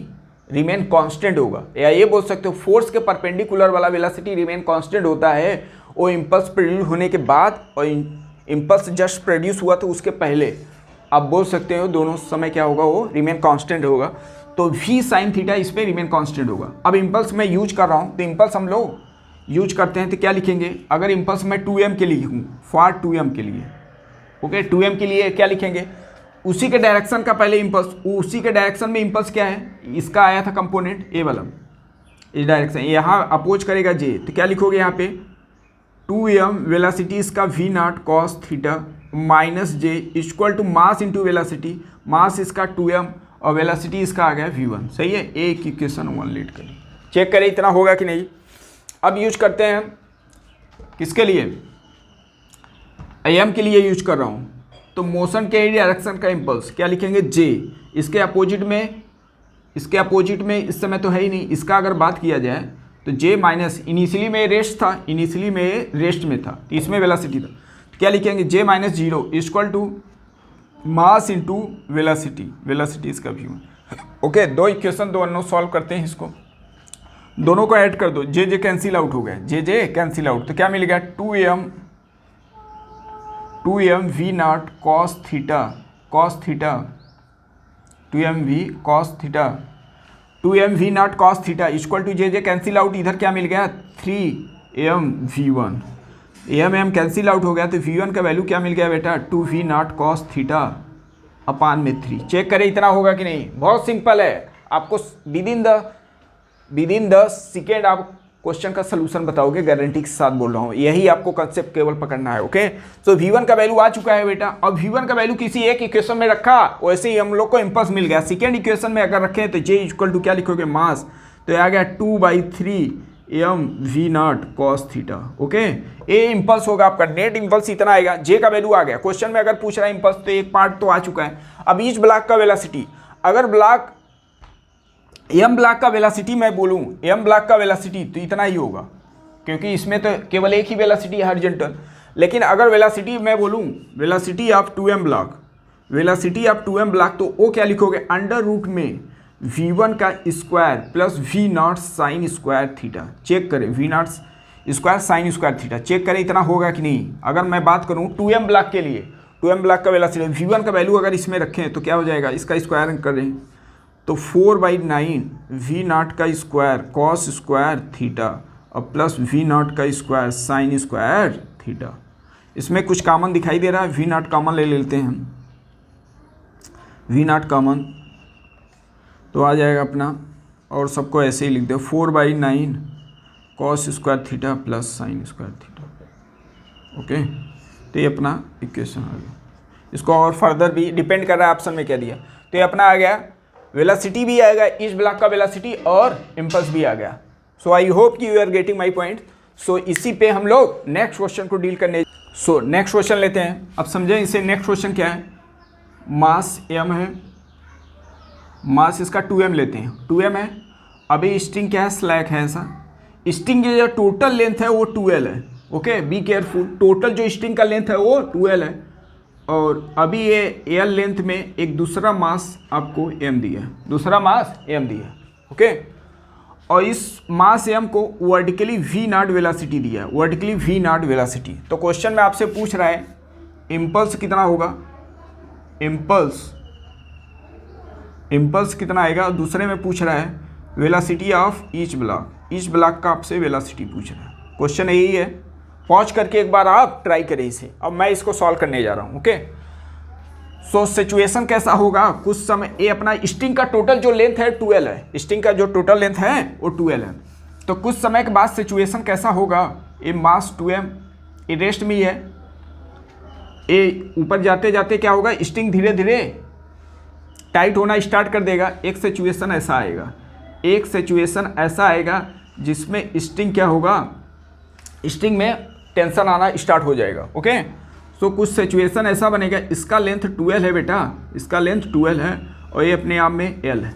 रिमेन कांस्टेंट होगा, या ये बोल सकते हो फोर्स के परपेंडिकुलर वाला वेलोसिटी रिमेन कांस्टेंट होता है वो इम्पल्स प्रोड्यूस होने के बाद और इम्पल्स जस्ट प्रोड्यूस हुआ तो उसके पहले। आप बोल सकते हो दोनों समय क्या होगा, वो रिमेन कांस्टेंट होगा। तो v sin थीटा इस पर रिमेन कांस्टेंट होगा। अब इम्पल्स मैं यूज कर रहा हूँ, तो इम्पल्स हम लोग यूज करते हैं तो क्या लिखेंगे, अगर इम्पल्स मैं 2m के लिए लिखूँ, फॉर 2m के लिए, ओके 2m के लिए क्या लिखेंगे, उसी के डायरेक्शन का पहले इम्पल्स, उसी के डायरेक्शन में इम्पल्स क्या है, इसका आया था कंपोनेंट ए वाला, इस डायरेक्शन, यहाँ अपोज करेगा जे, तो क्या लिखोगे यहाँ पे 2m वेलोसिटी इसका v naught cos theta minus J equal to mass into velocity, mass इसका 2m और वेलोसिटी इसका आ गया v1। सही है, एक इक्वेशन 1 लीड करिए, चेक करें इतना होगा कि नहीं। अब यूज करते हैं किसके लिए, am के लिए यूज कर रहा हूँ, तो मोशन के डायरेक्शन का इम्पल्स क्या लिखेंगे j, इसके अपोजिट में इस समय तो है ही नहीं, इसका अगर बात किया जाए तो j माइनस, इनिशियली में रेस्ट था, इनिशियली में रेस्ट में था, तो इसमें वेलोसिटी था, तो क्या लिखेंगे j minus 0 equal to mass into velocity, velocity इसका व्यू। ओके, दो इक्वेशन दोनों सॉल्व करते हैं, इसको दोनों को ऐड कर दो, जे कैंसिल आउट हो गया, जे कैंसिल आउट, तो क्या मिल गया 2m v naught cos theta 2m v naught cos theta equal to J cancel out, इधर क्या मिल गया 3m v1, m cancel out हो गया, तो v1 का वैल्यू क्या मिल गया बेटा 2v not cos theta upon में 3। चेक करें इतना होगा कि नहीं, बहुत सिंपल है, आपको विद इन द सेकेंड आप क्वेश्चन का सलूशन बताओगे, गारंटी के साथ बोल रहा हूँ, यही आपको कंसेप्ट केवल पकड़ना है। ओके, सो v1 का वैल्यू आ चुका है बेटा। अब v1 का वैल्यू किसी एक इक्वेशन में रखा, वैसे ही हम लोग को इम्पल्स मिल गया, सेकेंड इक्वेशन में अगर रखें तो j इक्वल टू क्या लिखोगे मास, तो आ गया 2/3m v naught cos theta. Okay, ये इम्पल्स होगा आपका, नेट इम्पल्स इतना आएगा, j का वैल्यू आ गया, क्वेश्चन में अगर पूछ रहा है इम्पल्स तो एक पार्ट तो आ चुका है। अब ईच ब्लॉक का वेलोसिटी, अगर ब्लॉक m ब्लॉक का वेलोसिटी मैं बोलूँ, m ब्लॉक का वेलोसिटी तो इतना ही होगा, क्योंकि इसमें तो केवल एक ही वेलोसिटी है हॉरिजॉन्टल। लेकिन अगर वेलोसिटी मैं बोलूँ, velocity of 2m block, velocity of 2m block, तो वो क्या लिखोगे अंडर रूट में v1 का square plus v naught sine square theta. Check करें v naught square sine square theta, check करें इतना होगा कि नहीं। अगर मैं बात करूँ 2m ब्लॉक के लिए, 2m ब्लॉक का वेलोसिटी v1 का वैल्यू अगर इसमें रखें तो क्या हो जाएगा, इसका स्क्वायर करें तो 4/9 v नॉट का स्क्वायर कॉस स्क्वायर थीटा और प्लस v नॉट का स्क्वायर साइन स्क्वायर थीटा। इसमें कुछ कॉमन दिखाई दे रहा है, v नॉट कॉमन ले लेते हैं हम, v नॉट कॉमन तो आ जाएगा अपना, और सबको ऐसे ही लिख दो 4/9 cos square theta plus sign square theta. Okay, तो ये अपना इक्वेशन आ गया। इसको और फर्दर भी डिपेंड कर रहा है ऑप्शन में क्या दिया, तो ये अपना आ गया, वेलोसिटी भी आएगा, ईच ब्लॉक का वेलोसिटी और इम्पल्स भी आ गया। सो आई होप कि you are getting my point. So इसी पे हम लोग नेक्स्ट क्वेश्चन को डील करने, सो नेक्स्ट क्वेश्चन लेते हैं। अब समझें इसे, नेक्स्ट क्वेश्चन क्या है, मास m है, मास इसका 2m लेते हैं, 2m है। अभी स्ट्रिंग क्या है, स्लैक है ऐसा, स्ट्रिंग की जो टोटल लेंथ है वो 2l है। ओके, बी केयरफुल, टोटल जो स्ट्रिंग का लेंथ है वो 2l है, और अभी ये l लेंथ में एक दूसरा मास आपको m दिया है, दूसरा मास m दिया है। ओके, और इस मास m को वर्टिकली v नॉट वेलोसिटी दिया है, वर्टिकली v नॉट वेलोसिटी। तो क्वेश्चन में आपसे पूछ रहा है इम्पल्स कितना होगा, इम्पल्स कितना आएगा, दूसरे में पूछ रहा है वेलोसिटी ऑफ ईच ब्लॉक का आपसे वेलोसिटी पूछ रहा है। क्वेश्चन यही है, पॉज करके एक बार आप ट्राई करें इसे। अब मैं इसको सॉल्व करने जा रहा हूँ। ओके, सो सिचुएशन कैसा होगा, कुछ समय ये अपना स्ट्रिंग का टोटल जो लेंथ है 2l है, स्ट्रिंग का जो टोटल लेंथ है वो 2l है। तो कुछ समय के बाद सिचुएशन कैसा होगा, ये मास 2m ये रेस्ट में ही है, ये ऊपर जाते जाते क्या होगा, स्ट्रिंग धीरे धीरे टाइट होना स्टार्ट कर देगा। एक सिचुएशन ऐसा आएगा जिसमें स्ट्रिंग क्या होगा, स्ट्रिंग में टेंशन आना स्टार्ट हो जाएगा। ओके, सो कुछ सिचुएशन ऐसा बनेगा, इसका लेंथ 2l है बेटा, इसका लेंथ 2l है और ये अपने आप में l है।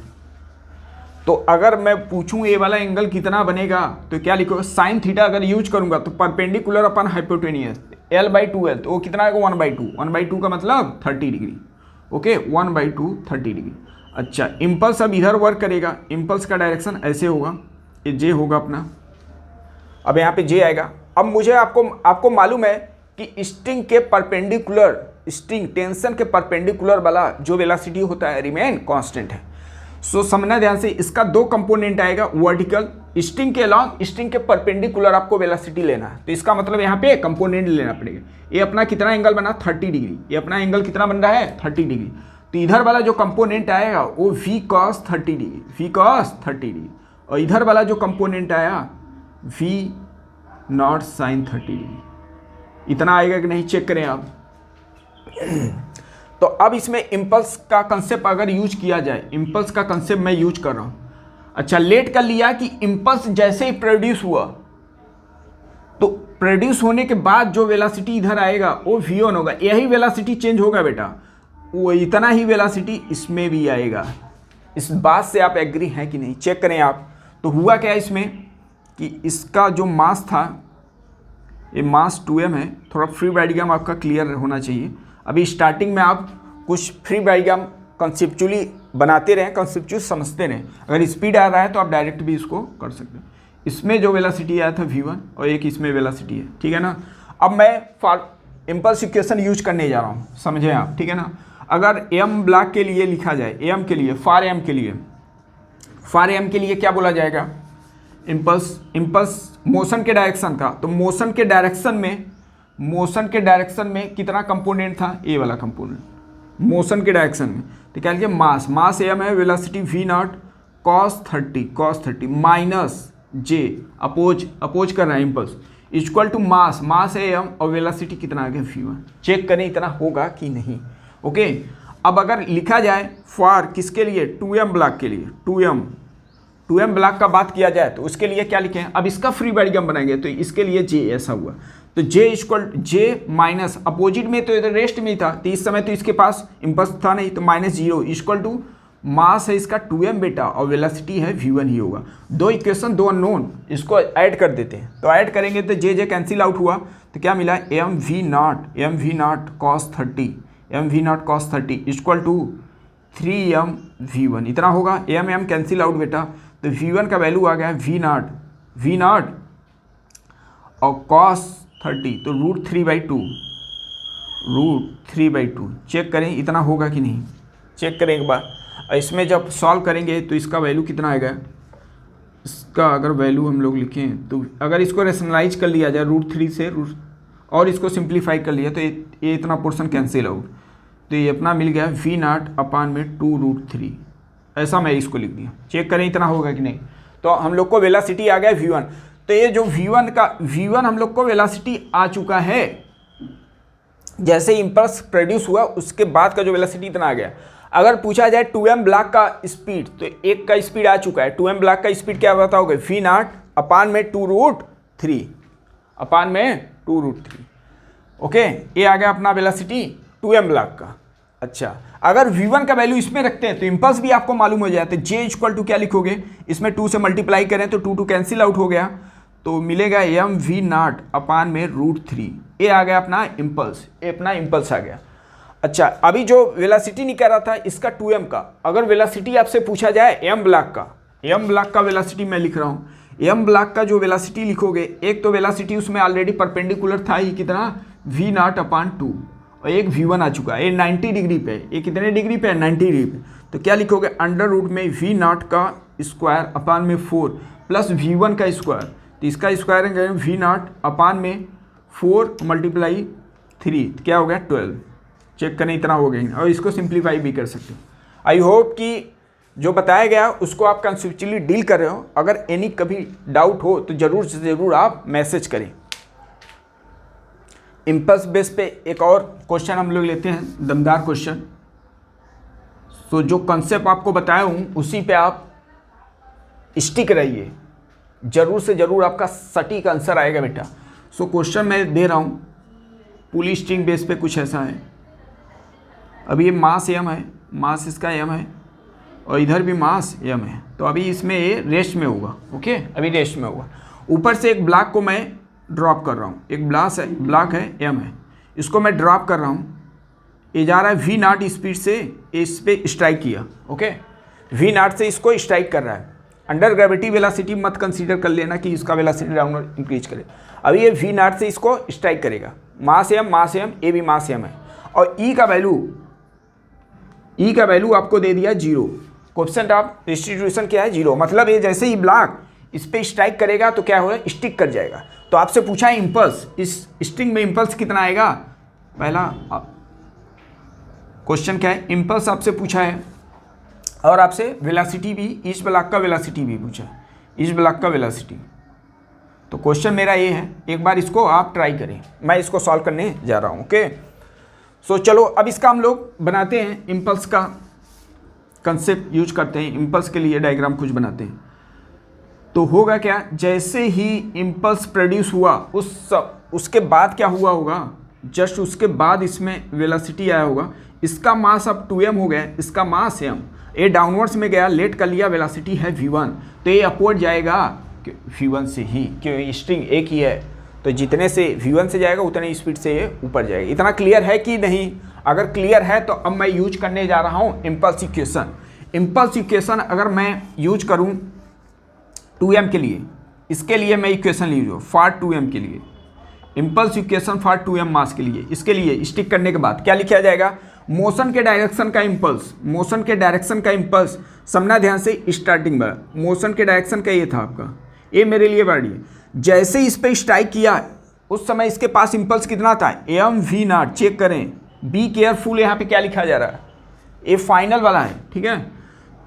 तो अगर मैं पूछूं ये वाला एंगल कितना बनेगा, तो क्या लिखो, साइन थीटा अगर यूज करूंगा तो परपेंडिकुलर अपन हाइपोटेनियस l/2l, तो वो कितना आएगा 1/2 का मतलब 30 डिग्री। Okay, 1/2 30 degree. अच्छा, इम्पल्स अब इधर वर्क करेगा, इम्पल्स का डायरेक्शन ऐसे होगा, ये जे होगा अपना, अब यहाँ पे जे आएगा। अब मुझे आपको मालूम है कि स्ट्रिंग के परपेंडिकुलर, स्ट्रिंग टेंशन के परपेंडिकुलर वाला जो वेलोसिटी होता है रिमेन कांस्टेंट है। सो समझना ध्यान से, इसका दो कंपोनेंट आएगा, वर्टिकल स्ट्रिंग के अलॉन्ग, स्ट्रिंग के परपेंडिकुलर आपको वेलोसिटी लेना है। तो इसका मतलब यहाँ पे कंपोनेंट लेना पड़ेगा। ये अपना कितना एंगल बना, 30 डिग्री, ये अपना एंगल कितना बन रहा है 30 डिग्री। तो इधर वाला जो कंपोनेंट आएगा वो v cos 30 degree, v cos 30 degree, और इधर वाला जो कंपोनेंट आया v नॉट साइन 30 डिग्री। इतना आएगा कि नहीं, चेक करें आप। तो अब इसमें इम्पल्स का कंसेप्ट अगर यूज किया जाए, इम्पल्स का कंसेप्ट मैं यूज कर रहा हूं। अच्छा, लेट कर लिया कि इम्पल्स जैसे ही प्रोड्यूस हुआ, तो प्रोड्यूस होने के बाद जो वेलोसिटी इधर आएगा वो v1 होगा, यही वेलोसिटी चेंज होगा बेटा, वो इतना ही वेलोसिटी इसमें भी आएगा। इस बात से आप एग्री हैं कि नहीं, चेक करें आप। तो हुआ क्या इसमें कि इसका जो मास था, ये मास 2m है। थोड़ा फ्री डायग्राम आपका क्लियर होना चाहिए। अभी स्टार्टिंग में आप कुछ फ्री डायग्राम कंसेप्चुअली बनाते रहें, कंसेप्चुअल समझते रहें। अगर स्पीड आ रहा है तो आप डायरेक्ट भी इसको कर सकते हैं। इसमें जो वेलोसिटी आया था v1 और एक इसमें वेलोसिटी है, ठीक है ना। अब मैं फॉर इम्पल्स इक्वेशन यूज करने जा रहा हूँ, समझें आप, ठीक है ना। अगर m ब्लॉक के लिए लिखा जाए, m के लिए, फॉर m के लिए क्या बोला जाएगा, इम्पल्स मोशन के डायरेक्शन का। तो मोशन के डायरेक्शन में कितना कंपोनेंट था, ए वाला कंपोनेंट मोशन के डायरेक्शन में। तो क्या लिखिए, मास m है, velocity v naught cos 30 minus J, oppose कर रहा है इम्पल्स, इक्वल टू मास है m और वेलोसिटी कितना आ गया v1। चेक करें इतना होगा कि नहीं। ओके, अब अगर लिखा जाए फॉर किसके लिए, 2m ब्लॉक के लिए, 2m ब्लॉक का बात किया जाए तो उसके लिए क्या लिखें। अब इसका फ्री डायग्राम बनाएंगे तो इसके लिए जे ऐसा हुआ, तो जे इक्वल जे माइनस अपोजिट में, तो इधर रेस्ट में ही था, तो इस समय तो इसके पास इम्पल्स था नहीं, तो -0 इक्वल टू मास है इसका 2m बेटा और वेलोसिटी है v1 ही होगा। दो इक्वेशन, दो अननोन, इसको ऐड कर देते हैं। तो ऐड करेंगे तो जे कैंसिल आउट हुआ, तो क्या मिला, m v naught cos 30 equal to 3m v1, इतना होगा। m कैंसिल आउट बेटा, तो v1 का वैल्यू आ गया v नॉट और cos 30, तो √3/2 चेक करें इतना होगा कि नहीं, चेक करें एक बार। और इसमें जब सॉल्व करेंगे तो इसका वैल्यू कितना आएगा, इसका अगर वैल्यू हम लोग लिखें तो अगर इसको रेशनलाइज कर लिया जाए √3 से और इसको सिंप्लीफाई कर लिया तो ये इतना पोर्शन कैंसिल आउट, तो ये अपना मिल गया v नॉट अपान में 2√3, ऐसा मैं इसको लिख दिया। चेक करें इतना होगा कि नहीं। तो हम लोग को वेलोसिटी आ गया v1, तो ये जो v1 हम लोग को वेलोसिटी आ चुका है। जैसे इम्पल्स प्रोड्यूस हुआ उसके बाद का जो वेलोसिटी इतना आ गया। अगर पूछा जाए 2m ब्लॉक का स्पीड, तो एक का स्पीड आ चुका है, 2m ब्लॉक का स्पीड क्या बताओगे, v नॉट अपान में 2√3 ओके, ये आ गया अपना वेलोसिटी 2m ब्लॉक का। अच्छा, अगर v1 का वैल्यू इसमें रखते हैं तो इम्पल्स भी आपको मालूम हो जाता है। j इक्वल टू क्या लिखोगे, इसमें 2 से मल्टीप्लाई करें तो 2 कैंसिल आउट हो गया, तो मिलेगा m v नॉट अपान में √3। ये आ गया अपना इम्पल्स, ये अपना इम्पल्स आ गया। अच्छा, अभी जो वेलोसिटी निकल रहा था इसका 2m का, अगर वेलोसिटी आपसे पूछा जाए m ब्लॉक का वेलोसिटी मैं लिख रहा हूँ। m ब्लॉक का जो वेलोसिटी लिखोगे, एक तो वेलोसिटी उसमें ऑलरेडी परपेंडिकुलर था ही, कितना, v नॉट अपान 2, और एक v1 आ चुका है, ये 90 डिग्री पे, ये कितने डिग्री पे है, 90 डिग्री पे। तो क्या लिखोगे, अंडर रूट में v नॉट का स्क्वायर अपान में 4 प्लस v1 का स्क्वायर, तो इसका स्क्वायर है v नॉट अपान में 4 मल्टीप्लाई 3, क्या हो गया 12। चेक करें इतना हो गया, और इसको सिंप्लीफाई भी कर सकते हो। आई होप कि जो बताया गया उसको आप कंसेप्चुअली डील कर रहे हो। अगर एनी कभी डाउट हो तो ज़रूर से ज़रूर आप मैसेज करें। इम्पल्स बेस पे एक और क्वेश्चन हम लोग लेते हैं, दमदार क्वेश्चन। तो जो कंसेप्ट आपको बताया हूँ उसी पे आप स्टिक रहिए, ज़रूर से ज़रूर आपका सटीक आंसर आएगा बेटा। सो क्वेश्चन मैं दे रहा हूँ, पुली स्ट्रिंग बेस पे कुछ ऐसा है। अभी ये मास m है, मास इसका m है, और इधर भी मास m है, तो अभी इसमें ये रेस्ट में होगा। ओके, अभी रेस्ट में होगा। ऊपर से एक ब्लॉक को मैं ड्रॉप कर रहा हूँ, एक ब्लॉक है m है, इसको मैं ड्रॉप कर रहा हूँ। ये जा रहा है v नॉट स्पीड से, इस पे स्ट्राइक किया। ओके, वी नॉट से इसको स्ट्राइक कर रहा है। अंडर ग्रेविटी वेलोसिटी मत कंसीडर कर लेना कि इसका वेलोसिटी डाउनवर्ड इंक्रीज करे। अब ये वी नॉट से इसको स्ट्राइक करेगा, मास एम, ये भी मास एम है, और ई का वैल्यू आपको दे दिया 0। कोएफिशिएंट ऑफ डिस्ट्रीब्यूशन क्या है? 0। मतलब ये जैसे ही ब्लॉक इस पे स्ट्राइक करेगा तो क्या होगा? स्टिक कर जाएगा। तो आपसे पूछा है इम्पल्स, इस स्ट्रिंग में इम्पल्स कितना आएगा? पहला क्वेश्चन क्या है? इम्पल्स आपसे पूछा है, और आपसे वेलोसिटी भी, ईच ब्लॉक का वेलोसिटी भी पूछा है, ईच ब्लॉक का वेलोसिटी। तो क्वेश्चन मेरा ये है, एक बार इसको आप ट्राई करें, मैं इसको सॉल्व करने जा रहा हूँ। ओके, सो चलो अब इसका हम लोग बनाते हैं, इम्पल्स का कंसेप्ट यूज करते हैं, इम्पल्स के लिए डायग्राम कुछ बनाते हैं। तो होगा क्या, जैसे ही इम्पल्स प्रोड्यूस हुआ उसके बाद क्या हुआ होगा? जस्ट उसके बाद इसमें वेलोसिटी आया होगा, इसका मास अब 2m हो गया, इसका मास m, ये डाउनवर्ड्स में गया, लेट कर लिया, वेलोसिटी है v1, तो ये अपवर्ड जाएगा v1 से ही, क्योंकि स्ट्रिंग एक ही है, तो जितने से v1 से जाएगा उतने स्पीड से ये ऊपर जाएगा। इतना क्लियर है कि नहीं? अगर क्लियर है तो अब मैं यूज करने जा रहा हूँ इम्पल्स इक्वेशन। इम्पल्स इक्वेशन अगर मैं यूज करूँ 2m के लिए, इसके लिए मैं इक्वेशन लीजिए फॉर 2m के लिए, इम्पल्स इक्वेशन फॉर 2m मास के लिए, इसके लिए स्टिक करने के बाद क्या लिखा जाएगा? मोशन के डायरेक्शन का इम्पल्स, मोशन के डायरेक्शन का इम्पल्स, समझना ध्यान से, स्टार्टिंग में मोशन के डायरेक्शन का ये था आपका, ये मेरे लिए बढ़ी, जैसे इस पे स्ट्राइक किया उस समय इसके पास इम्पल्स कितना था? M V naught. चेक करें, बी केयरफुल, यहाँ पे क्या लिखा जा रहा है? ये फाइनल वाला है, ठीक है।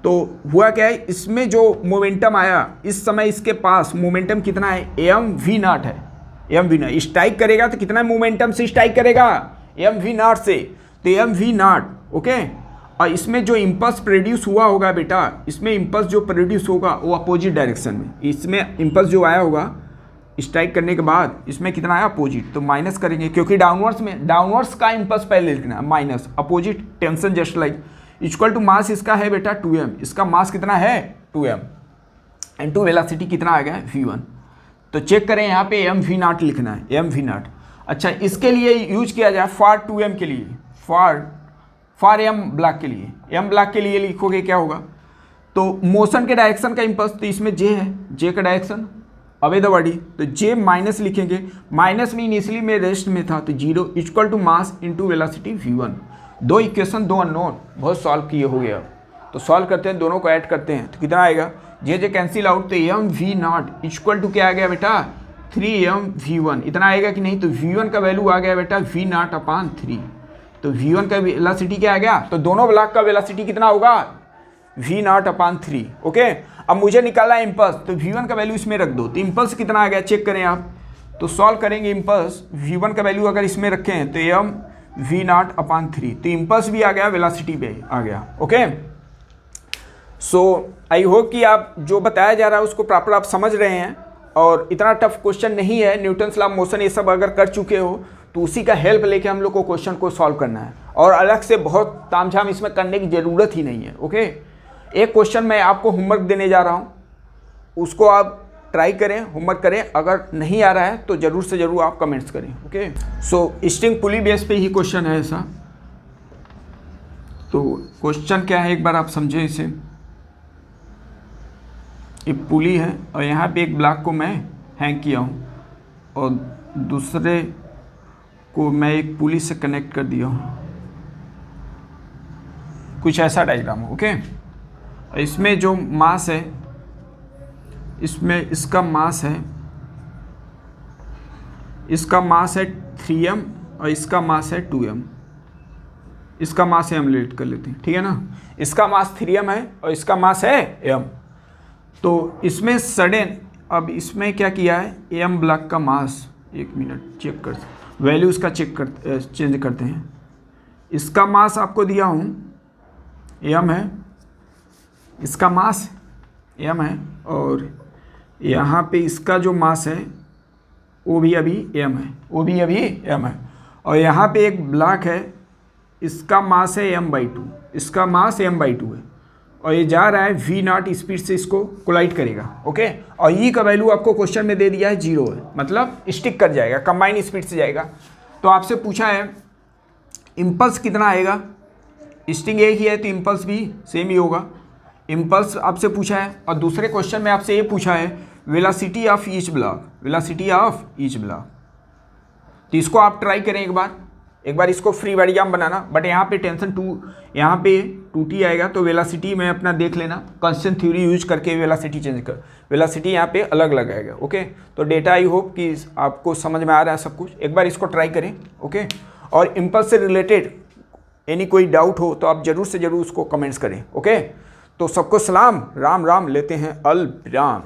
तो हुआ क्या है, इसमें जो मोमेंटम आया इस समय इसके पास मोमेंटम कितना है? एम वी नॉट है, एम वी नॉट। स्ट्राइक करेगा तो कितना मोमेंटम से स्ट्राइक करेगा? एम वी नॉट से, तो एम वी नॉट। ओके, और इसमें जो इम्पल्स प्रोड्यूस हुआ होगा बेटा, इसमें इम्पल्स जो प्रोड्यूस होगा वो अपोजिट डायरेक्शन में, इसमें इम्पल्स जो आया होगा स्ट्राइक करने के बाद इसमें कितना आया? अपोजिट, तो माइनस करेंगे, क्योंकि डाउनवर्ड्स में, डाउनवर्ड्स का इम्पल्स पहले लिखना है, minus opposite tension just like, equal to mass इसका है बेटा 2m, इसका मास कितना है? 2m, इनटू वेलोसिटी कितना आ गया? v1। तो चेक करें यहाँ पे एम वी नॉट लिखना है, एम वी नॉट। अच्छा, इसके लिए यूज किया जाए फॉर 2m के लिए, फॉर एम ब्लॉक के लिए, एम ब्लॉक के लिए लिखोगे क्या होगा? तो मोशन के डायरेक्शन का इम्पल्स, तो इसमें जे है, जे का डायरेक्शन अवे द बॉडी, तो जे माइनस लिखेंगे, माइनस में इनिशियली में रेस्ट में था तो 0 equal to mass into velocity v1। दो इक्वेशन, दो अननोन, बहुत सॉल्व किए हो गया। तो सॉल्व करते हैं, दोनों को ऐड करते हैं तो कितना आएगा? जे कैंसिल आउट, तो M V naught equal to क्या आ गया बेटा? 3m v1। इतना आएगा कि नहीं? तो v1 का वैल्यू आ गया बेटा v नॉट अपान 3, तो v1 का वेलोसिटी क्या आ गया? तो दोनों ब्लॉक का वेलोसिटी कितना होगा? v not upon 3। ओके, अब मुझे निकालना है इम्पल्स, तो v1 का वैल्यू इसमें रख दो, तो इम्पल्स कितना आ गया चेक करें आप। तो सॉल्व करेंगे इम्पल्स, v1 का वैल्यू अगर इसमें रखें तो एम v नॉट अपान 3, तो इम्पल्स भी आ गया, वेलोसिटी भी आ गया। ओके, सो आई होप कि आप जो बताया जा रहा है उसको प्रॉपर आप समझ रहे हैं, और इतना टफ क्वेश्चन नहीं है। न्यूटन्स लॉ ऑफ मोशन ये सब अगर कर चुके हो तो उसी का हेल्प लेके हम लोग को क्वेश्चन को सॉल्व करना है, और अलग से बहुत तामझाम इसमें करने की ज़रूरत ही नहीं है। ओके, एक क्वेश्चन मैं आपको होमवर्क देने जा रहा हूँ, उसको आप ट्राई करें, होमवर्क करें, अगर नहीं आ रहा है तो ज़रूर से ज़रूर आप कमेंट्स करें। ओके, सो स्ट्रिंग पुली बेस पे ही क्वेश्चन है ऐसा। तो क्वेश्चन क्या है एक बार आप समझें इसे। ये पुली है और यहाँ पे एक ब्लॉक को मैं हैंग किया हूँ और दूसरे को मैं एक पुली से कनेक्ट कर दिया हूँ, कुछ ऐसा डायग्राम हो। ओके, इसमें जो मास है, इसमें इसका मास है, इसका मास है 3m और इसका मास है 2m। इसका मास है, हम लेट कर लेते हैं, ठीक है ना। इसका मास 3m है और इसका मास है m। तो इसमें सडन, अब इसमें क्या किया है, m ब्लॉक का मास, एक मिनट चेक कर, वैल्यू इसका चेंज करते हैं। इसका मास आपको दिया हूँ m है, इसका मास m है, और यहाँ पे इसका जो मास है वो भी अभी m है, वो भी अभी m है, और यहाँ पे एक ब्लॉक है, इसका मास है m/2, इसका मास m/2 है, और ये जा रहा है v नॉट स्पीड से इसको कोलाइड करेगा। ओके, और ई का वैल्यू आपको क्वेश्चन में दे दिया है 0 है, मतलब स्टिक कर जाएगा, कंबाइन स्पीड से जाएगा। तो आपसे पूछा है इम्पल्स कितना आएगा, स्टिंग एक ही है तो इम्पल्स भी सेम ही होगा। इम्पल्स आपसे पूछा है और दूसरे क्वेश्चन में आपसे ये पूछा है velocity of each block, velocity of each block. तो इसको आप ट्राई करें एक बार इसको फ्री डायग्राम बनाना, बट यहाँ पे टेंशन यहाँ पे 2t आएगा तो वेलोसिटी में अपना देख लेना, कांस्टेंट थ्योरी यूज करके वेलोसिटी चेंज कर, वेलोसिटी यहाँ पे अलग अलग आएगा। ओके, तो डेटा आई होप कि आपको समझ में आ रहा है सब कुछ, एक बार इसको ट्राई करें। ओके, और इम्पल्स से रिलेटेड एनी कोई डाउट हो तो आप जरूर से जरूर उसको कमेंट्स करें। ओके, तो सबको सलाम, राम राम, लेते हैं अल विराम।